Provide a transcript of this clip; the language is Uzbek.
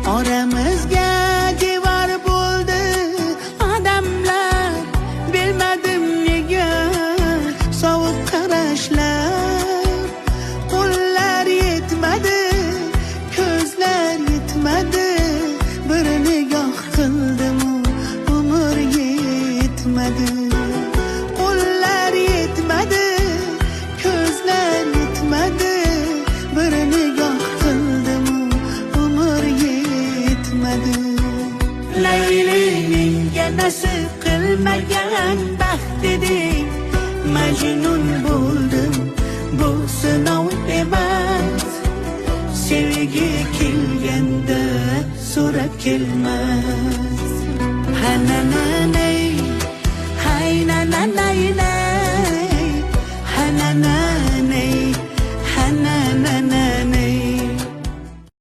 Oramizga devor bo'ldi odamlar, bilmadim nega sovuq qarashlar. Qo'llar yetmadi, ko'zlar yetmadi, bir nigoh qildim umr yetmadi. Qo'llar yetmadi, ko'zlar yetmadi, bir nigoh qildim umr yetmadi. Layli menga nasib qilmagan baxt eding, Majnun bo'ldim, bu sinov emas. Sevgi kelganda so'rab kelmas. Ha na na nay, hay na na nay na.